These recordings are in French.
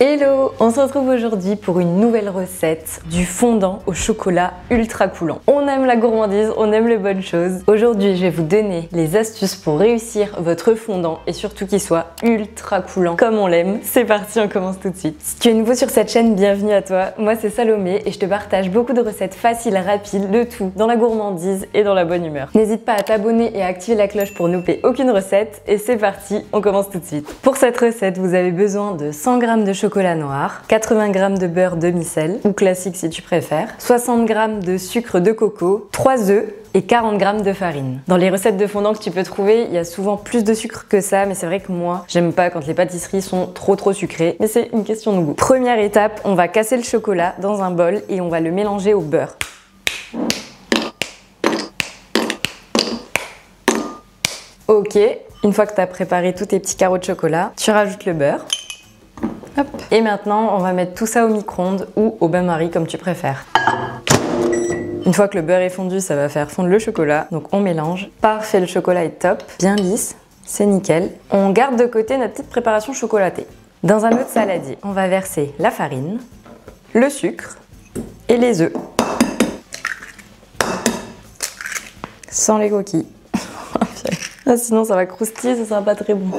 Hello! On se retrouve aujourd'hui pour une nouvelle recette du fondant au chocolat ultra coulant. On aime la gourmandise, on aime les bonnes choses. Aujourd'hui, je vais vous donner les astuces pour réussir votre fondant et surtout qu'il soit ultra coulant comme on l'aime. C'est parti, on commence tout de suite. Si tu es nouveau sur cette chaîne, bienvenue à toi. Moi, c'est Salomé et je te partage beaucoup de recettes faciles, rapides, le tout dans la gourmandise et dans la bonne humeur. N'hésite pas à t'abonner et à activer la cloche pour ne louper aucune recette. Et c'est parti, on commence tout de suite. Pour cette recette, vous avez besoin de 100 g de chocolat noir, 80 g de beurre demi-sel, ou classique si tu préfères, 60 g de sucre de coco, 3 œufs et 40 g de farine. Dans les recettes de fondant que tu peux trouver, il y a souvent plus de sucre que ça, mais c'est vrai que moi, j'aime pas quand les pâtisseries sont trop sucrées, mais c'est une question de goût. Première étape, on va casser le chocolat dans un bol et on va le mélanger au beurre. Ok, une fois que tu as préparé tous tes petits carreaux de chocolat, tu rajoutes le beurre. Hop. Et maintenant, on va mettre tout ça au micro-ondes ou au bain-marie comme tu préfères. Une fois que le beurre est fondu, ça va faire fondre le chocolat. Donc on mélange. Parfait, le chocolat est top, bien lisse, c'est nickel. On garde de côté notre petite préparation chocolatée. Dans un autre saladier, on va verser la farine, le sucre et les œufs. Sans les coquilles. Ah, sinon ça va croustiller, ça sera pas très bon.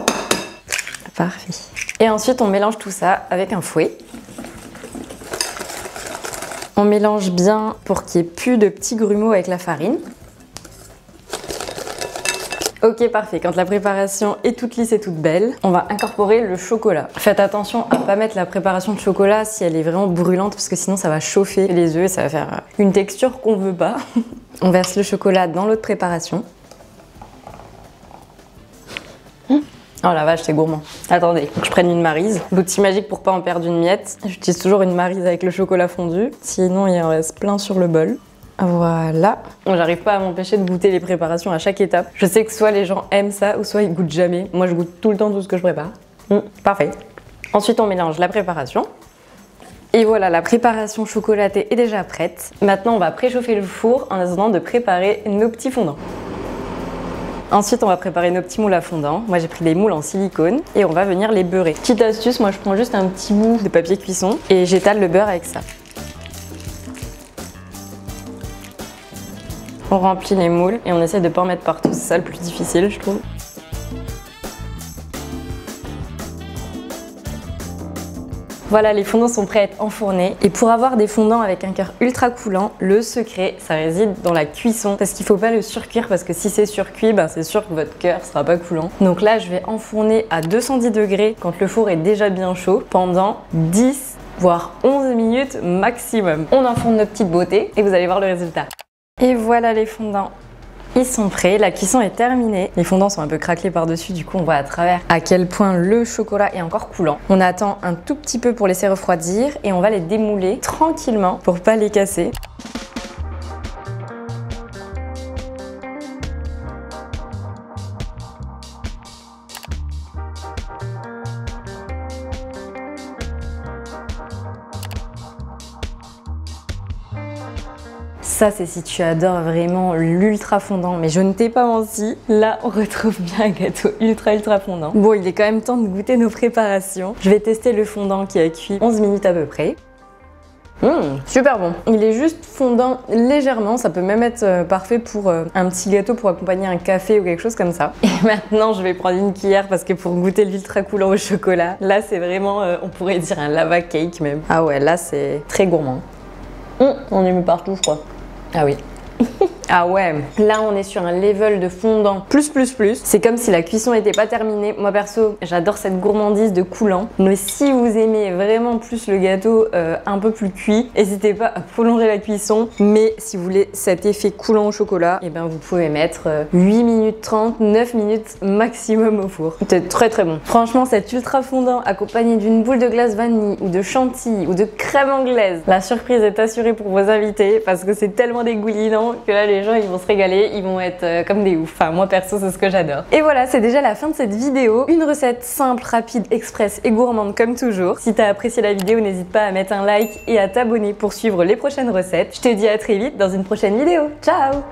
Parfait. Et ensuite on mélange tout ça avec un fouet. On mélange bien pour qu'il n'y ait plus de petits grumeaux avec la farine. Ok, parfait. Quand la préparation est toute lisse et toute belle, on va incorporer le chocolat. Faites attention à ne pas mettre la préparation de chocolat si elle est vraiment brûlante parce que sinon ça va chauffer les œufs et ça va faire une texture qu'on veut pas. On verse le chocolat dans l'autre préparation. Oh la vache, c'est gourmand. Attendez, faut que je prenne une maryse. L'outil magique pour pas en perdre une miette. J'utilise toujours une maryse avec le chocolat fondu. Sinon, il en reste plein sur le bol. Voilà. J'arrive pas à m'empêcher de goûter les préparations à chaque étape. Je sais que soit les gens aiment ça ou soit ils goûtent jamais. Moi, je goûte tout le temps tout ce que je prépare. Parfait. Ensuite, on mélange la préparation. Et voilà, la préparation chocolatée est déjà prête. Maintenant, on va préchauffer le four en attendant de préparer nos petits fondants. Ensuite, on va préparer nos petits moules à fondant. Moi, j'ai pris des moules en silicone et on va venir les beurrer. Petite astuce, moi, je prends juste un petit bout de papier cuisson et j'étale le beurre avec ça. On remplit les moules et on essaie de ne pas en mettre partout. C'est ça le plus difficile, je trouve. Voilà, les fondants sont prêts à être enfournés. Et pour avoir des fondants avec un cœur ultra coulant, le secret, ça réside dans la cuisson. Parce qu'il ne faut pas le surcuire, parce que si c'est surcuit, c'est sûr que votre cœur ne sera pas coulant. Donc là, je vais enfourner à 210 degrés quand le four est déjà bien chaud pendant 10 voire 11 minutes maximum. On enfourne nos petites beautés et vous allez voir le résultat. Et voilà les fondants. Ils sont prêts, la cuisson est terminée. Les fondants sont un peu craquelés par-dessus, du coup on voit à travers à quel point le chocolat est encore coulant. On attend un tout petit peu pour laisser refroidir et on va les démouler tranquillement pour pas les casser. Ça, c'est si tu adores vraiment l'ultra fondant, mais je ne t'ai pas menti. Là, on retrouve bien un gâteau ultra fondant. Bon, il est quand même temps de goûter nos préparations. Je vais tester le fondant qui a cuit 11 minutes à peu près. Super bon. Il est juste fondant légèrement, ça peut même être parfait pour un petit gâteau pour accompagner un café ou quelque chose comme ça. Et maintenant, je vais prendre une cuillère parce que pour goûter l'ultra coulant au chocolat, là, c'est vraiment, on pourrait dire un lava cake même. Ah ouais, là, c'est très gourmand. On est mis partout, je crois. Ah oui. Ah ouais, là on est sur un level de fondant plus. C'est comme si la cuisson n'était pas terminée. Moi perso, j'adore cette gourmandise de coulant. Mais si vous aimez vraiment plus le gâteau un peu plus cuit, n'hésitez pas à prolonger la cuisson. Mais si vous voulez cet effet coulant au chocolat, et ben vous pouvez mettre 8 minutes 30, 9 minutes maximum au four. C'est très bon. Franchement, cet ultra fondant accompagné d'une boule de glace vanille ou de chantilly ou de crème anglaise, la surprise est assurée pour vos invités parce que c'est tellement dégoulinant que là les gens ils vont se régaler, ils vont être comme des oufs. Enfin moi perso c'est ce que j'adore. Et voilà, c'est déjà la fin de cette vidéo. Une recette simple, rapide, express et gourmande comme toujours. Si t'as apprécié la vidéo, n'hésite pas à mettre un like et à t'abonner pour suivre les prochaines recettes. Je te dis à très vite dans une prochaine vidéo. Ciao!